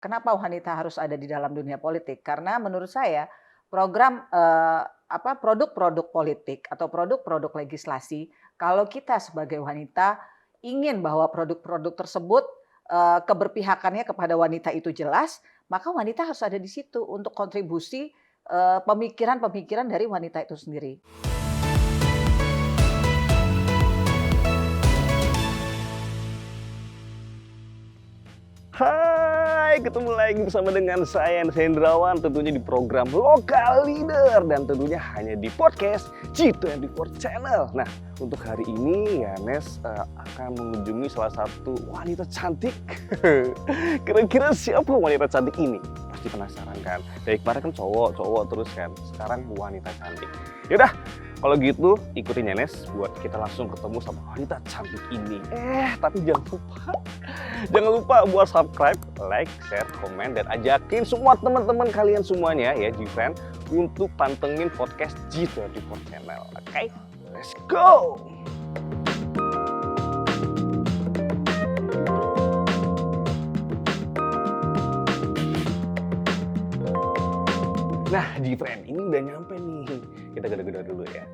kenapa wanita harus ada di dalam dunia politik? Karena menurut saya program produk-produk politik atau produk-produk legislasi, kalau kita sebagai wanita ingin bahwa produk-produk tersebut keberpihakannya kepada wanita itu jelas, maka wanita harus ada di situ untuk kontribusi pemikiran-pemikiran dari wanita itu sendiri. Hai, ketemu lagi bersama dengan saya Hendrawan, tentunya di program Lokal Leader dan tentunya hanya di podcast G24 Channel. Nah, untuk hari ini Yanes akan mengunjungi salah satu wanita cantik. Kira-kira siapa wanita cantik ini? Pasti penasaran kan? Dari kemarin kan cowok terus kan, sekarang wanita cantik. Yaudah, kalau gitu ikutin Yanes buat kita langsung ketemu sama wanita cantik ini. Tapi jangan lupa buat subscribe, like, share, komen, dan ajakin semua teman-teman kalian semuanya ya G-Friend untuk pantengin podcast G24 Channel. Oke, let's go! Nah, G-Friend ini udah nyampe nih. Kita gede-gede dulu ya.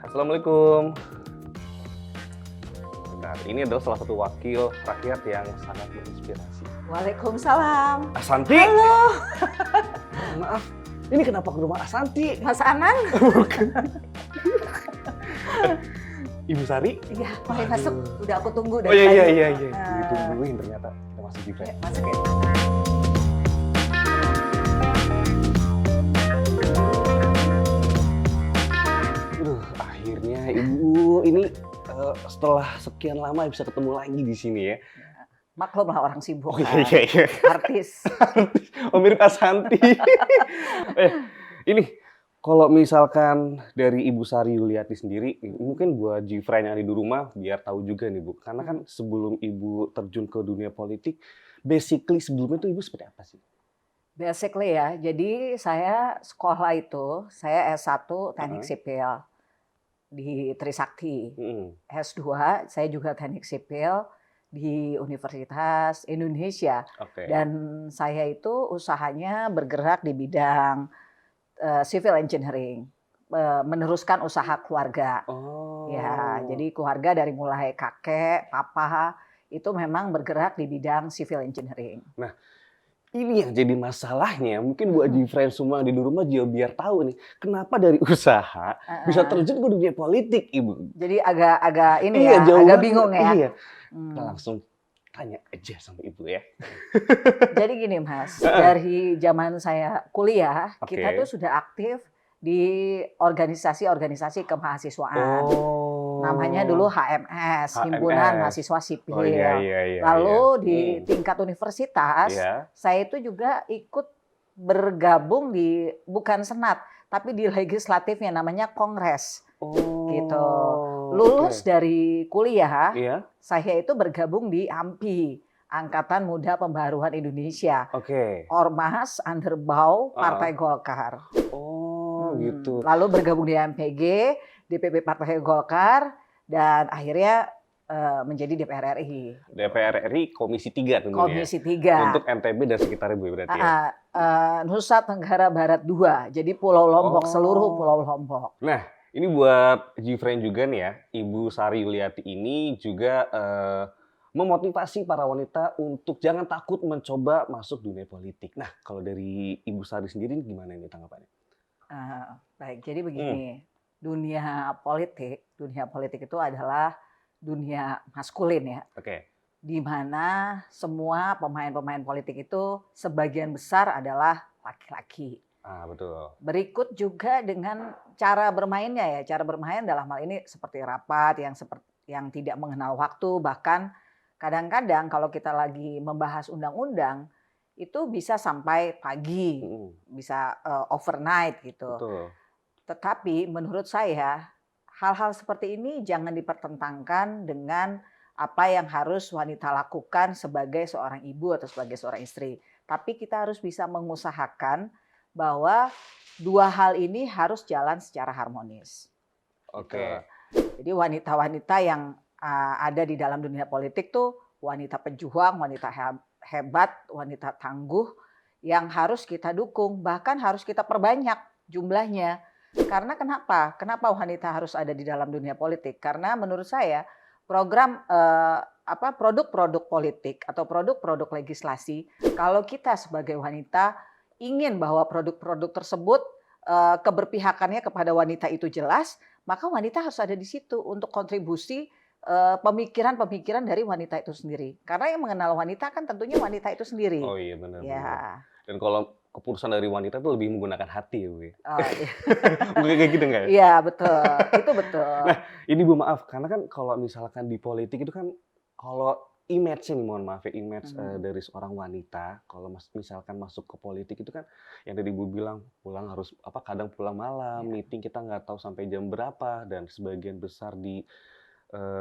Assalamualaikum. Bentar, ini adalah salah satu wakil rakyat yang sangat menginspirasi. Waalaikumsalam. Asanti. Halo. Maaf, ini kenapa ke rumah Asanti? Mas Anang. Bukan. Ibu Sari? Iya, mari masuk. Udah aku tunggu Oh dari tadi. iya. Ditungguin ternyata. Kita masuk di Ya, masuk ya. Akhirnya Ibu ini setelah sekian lama bisa ketemu lagi di sini ya. Maklum lah orang sibuk. Oh iya. Artis. Oh mirip Asanti. Ini kalau misalkan dari Ibu Sari Yuliati sendiri, mungkin buat G-Friend yang ada di rumah biar tahu juga nih Bu. Karena kan sebelum Ibu terjun ke dunia politik, basically sebelumnya tuh Ibu seperti apa sih? Basically ya, jadi saya sekolah itu, saya S1 Teknik Sipil di Trisakti. S2 saya juga Teknik Sipil di Universitas Indonesia. Dan saya itu usahanya bergerak di bidang civil engineering, meneruskan usaha keluarga. Ya, jadi keluarga dari mulai kakek, papa itu memang bergerak di bidang civil engineering. Nah, ini yang jadi masalahnya, mungkin buat G-Friend semua di rumah juga biar tahu nih, kenapa dari usaha bisa terjun ke dunia politik, Ibu? Jadi agak ini ya, agak bingung ya. Iya. Kita langsung tanya aja sama Ibu ya. Jadi gini Mas, dari zaman saya kuliah, kita tuh sudah aktif di organisasi-organisasi kemahasiswaan. Namanya dulu HMS, Himpunan Mahasiswa Sipil. Lalu di tingkat universitas, saya itu juga ikut bergabung di bukan senat, tapi di legislatifnya namanya kongres. Gitu. Lulus dari kuliah, saya itu bergabung di AMPI, Angkatan Muda Pembaruan Indonesia. Ormas Underbau Partai Golkar. Gitu. Lalu bergabung di MPG, DPP Partai Golkar, dan akhirnya menjadi DPR RI. DPR RI Komisi 3 tentunya. Komisi 3. Untuk NTB dan sekitarnya Bu berarti ya? Nusa Tenggara Barat 2, jadi Pulau Lombok, seluruh Pulau Lombok. Nah, ini buat G-Friend juga nih ya, Ibu Sari Yuliati ini juga memotivasi para wanita untuk jangan takut mencoba masuk dunia politik. Nah, kalau dari Ibu Sari sendiri gimana ini tanggapannya? Baik, jadi begini, dunia politik itu adalah dunia maskulin ya. Di mana semua pemain-pemain politik itu sebagian besar adalah laki-laki. Betul. Berikut juga dengan cara bermainnya ya. Cara bermain dalam hal ini seperti rapat yang tidak mengenal waktu, bahkan kadang-kadang kalau kita lagi membahas undang-undang itu bisa sampai pagi, bisa overnight gitu. Betul. Tetapi menurut saya hal-hal seperti ini jangan dipertentangkan dengan apa yang harus wanita lakukan sebagai seorang ibu atau sebagai seorang istri. Tapi kita harus bisa mengusahakan bahwa dua hal ini harus jalan secara harmonis. Jadi wanita-wanita yang ada di dalam dunia politik tuh wanita pejuang, wanita hebat, wanita tangguh yang harus kita dukung, bahkan harus kita perbanyak jumlahnya. Karena kenapa? Kenapa wanita harus ada di dalam dunia politik? Karena menurut saya program produk-produk politik atau produk-produk legislasi, kalau kita sebagai wanita ingin bahwa produk-produk tersebut keberpihakannya kepada wanita itu jelas, maka wanita harus ada di situ untuk kontribusi pemikiran-pemikiran dari wanita itu sendiri. Karena yang mengenal wanita kan tentunya wanita itu sendiri. Oh iya benar. Ya. Dan kalau keputusan dari wanita itu lebih menggunakan hati ya Bu. Oh, iya. Bukan kayak gitu nggak ya? Iya betul, itu betul. Nah ini Bu maaf, karena kan kalau misalkan di politik itu kan kalau image-nya nih, mohon maaf ya, image dari seorang wanita kalau misalkan masuk ke politik itu kan yang tadi Bu bilang pulang harus kadang pulang malam, meeting kita nggak tahu sampai jam berapa, dan sebagian besar di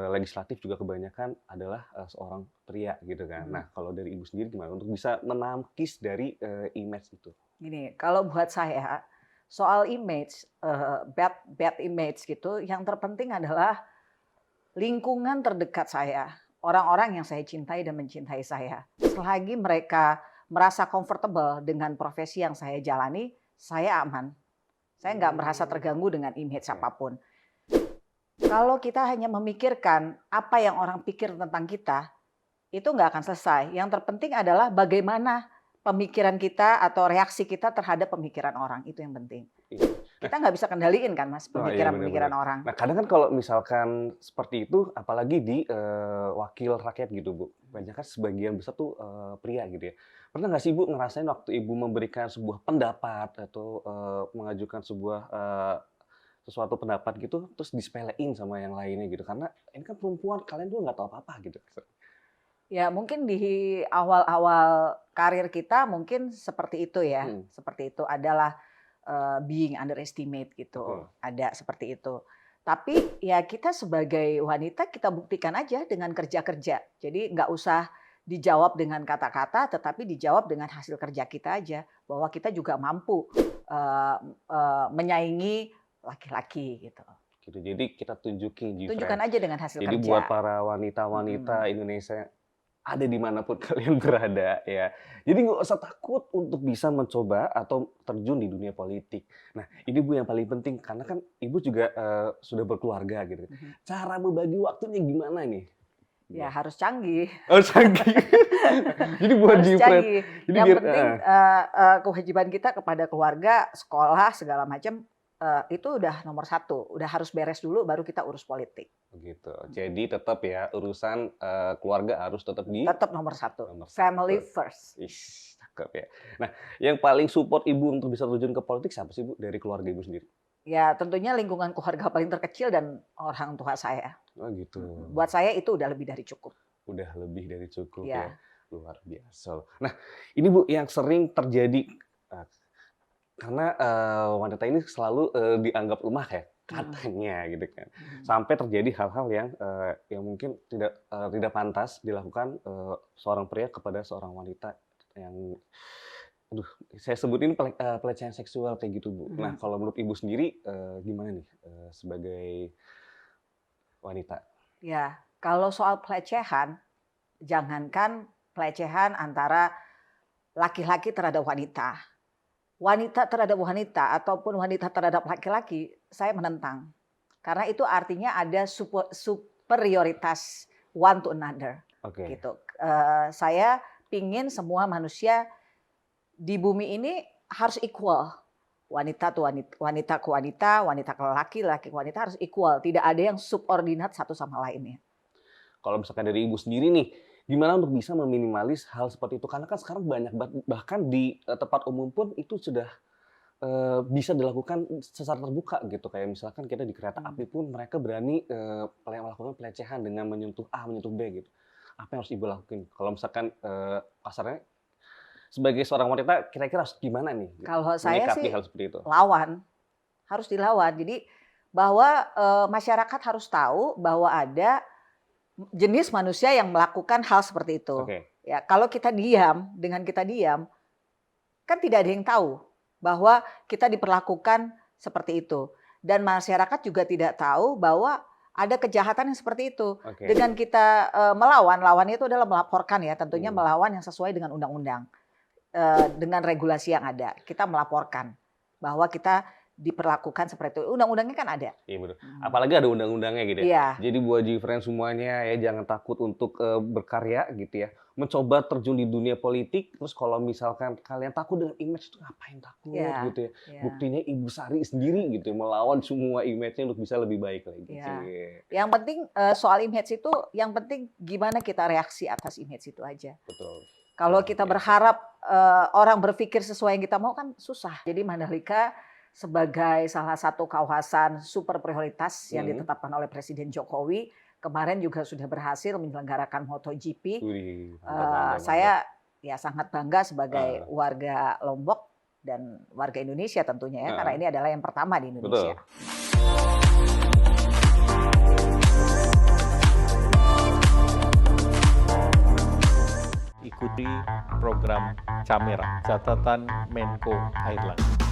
legislatif juga kebanyakan adalah seorang pria gitu kan. Nah kalau dari Ibu sendiri gimana untuk bisa menangkis dari image itu? Gini, kalau buat saya soal image, bad image gitu, yang terpenting adalah lingkungan terdekat saya, orang-orang yang saya cintai dan mencintai saya. Selagi mereka merasa comfortable dengan profesi yang saya jalani, saya aman. Saya nggak merasa terganggu dengan image apapun. Kalau kita hanya memikirkan apa yang orang pikir tentang kita, itu nggak akan selesai. Yang terpenting adalah bagaimana pemikiran kita atau reaksi kita terhadap pemikiran orang. Itu yang penting. Kita nggak bisa kendaliin kan Mas, pemikiran-pemikiran orang. Nah kadang kan kalau misalkan seperti itu, apalagi di wakil rakyat gitu Bu, banyak kan sebagian besar tuh pria gitu ya. Pernah nggak sih Bu ngerasain waktu Ibu memberikan sebuah pendapat atau mengajukan sebuah sesuatu pendapat gitu, terus disepelein sama yang lainnya gitu, karena ini kan perempuan, kalian tuh nggak tahu apa-apa gitu. Ya mungkin di awal-awal karir kita mungkin seperti itu ya, seperti itu adalah being underestimate gitu, ada seperti itu. Tapi ya kita sebagai wanita kita buktikan aja dengan kerja-kerja, jadi nggak usah dijawab dengan kata-kata, tetapi dijawab dengan hasil kerja kita aja, bahwa kita juga mampu menyaingi laki-laki gitu. Jadi kita tunjukkan aja dengan hasil kerja. Jadi buat para wanita-wanita Indonesia ada dimanapun kalian berada ya. Jadi nggak usah takut untuk bisa mencoba atau terjun di dunia politik. Nah ini Bu yang paling penting, karena kan Ibu juga sudah berkeluarga gitu. Cara membagi waktunya gimana nih? Ya harus canggih. Oh canggih. Jadi buat canggih. Yang penting kewajiban kita kepada keluarga, sekolah segala macam. Itu udah nomor satu, udah harus beres dulu baru kita urus politik. Begitu. Jadi tetap ya urusan keluarga harus tetap nomor satu. Family first. Cakep ya. Nah, yang paling support Ibu untuk bisa terjun ke politik siapa sih Bu dari keluarga Ibu sendiri? Ya tentunya lingkungan keluarga paling terkecil dan orang tua saya. Oh gitu. Buat saya itu udah lebih dari cukup. Udah lebih dari cukup ya. Luar biasa. Nah, ini Bu yang sering terjadi karena wanita ini selalu dianggap lemah ya katanya gitu kan, sampai terjadi hal-hal yang mungkin tidak pantas dilakukan seorang pria kepada seorang wanita yang saya sebutin pelecehan seksual kayak gitu Bu. Nah kalau menurut Ibu sendiri gimana nih sebagai wanita? Ya kalau soal pelecehan, jangankan pelecehan antara laki-laki terhadap wanita. Wanita terhadap wanita ataupun wanita terhadap laki-laki, saya menentang. Karena itu artinya ada superioritas one to another. Gitu. Saya pingin semua manusia di bumi ini harus equal. Wanita ke wanita, wanita ke laki, laki ke wanita harus equal. Tidak ada yang subordinat satu sama lainnya. Kalau misalkan dari Ibu sendiri nih, gimana untuk bisa meminimalis hal seperti itu? Karena kan sekarang banyak bahkan di tempat umum pun itu sudah bisa dilakukan secara terbuka gitu. Kayak misalkan kita di kereta api pun mereka berani melakukan pelecehan dengan menyentuh A, menyentuh B gitu. Apa yang harus Ibu lakukan? Kalau misalkan kasarnya sebagai seorang wanita kira-kira harus gimana nih? Kalau saya sih hal seperti itu? Lawan, harus dilawan. Jadi bahwa masyarakat harus tahu bahwa ada jenis manusia yang melakukan hal seperti itu. Ya, kalau kita diam, dengan kita diam, kan tidak ada yang tahu bahwa kita diperlakukan seperti itu. Dan masyarakat juga tidak tahu bahwa ada kejahatan yang seperti itu. Oke. Dengan kita lawannya itu adalah melaporkan ya, tentunya melawan yang sesuai dengan undang-undang, dengan regulasi yang ada. Kita melaporkan bahwa kita diperlakukan seperti itu. Undang-undangnya kan ada. Iya betul. Apalagi ada undang-undangnya gitu ya. Iya. Jadi buat Gfriend semuanya ya jangan takut untuk berkarya gitu ya. Mencoba terjun di dunia politik, terus kalau misalkan kalian takut dengan image itu ngapain takut gitu ya. Buktinya Ibu Sari sendiri gitu melawan semua image-nya untuk bisa lebih baik lagi. Yang penting soal image itu, yang penting gimana kita reaksi atas image itu aja. Betul. Kalau kita berharap orang berpikir sesuai yang kita mau kan susah. Jadi Mandalika sebagai salah satu kawasan super prioritas yang ditetapkan oleh Presiden Jokowi, kemarin juga sudah berhasil menyelenggarakan MotoGP. Saya ya sangat bangga sebagai warga Lombok dan warga Indonesia tentunya ya, karena ini adalah yang pertama di Indonesia. Betul. Ikuti program Camera, catatan Menko Airlangga.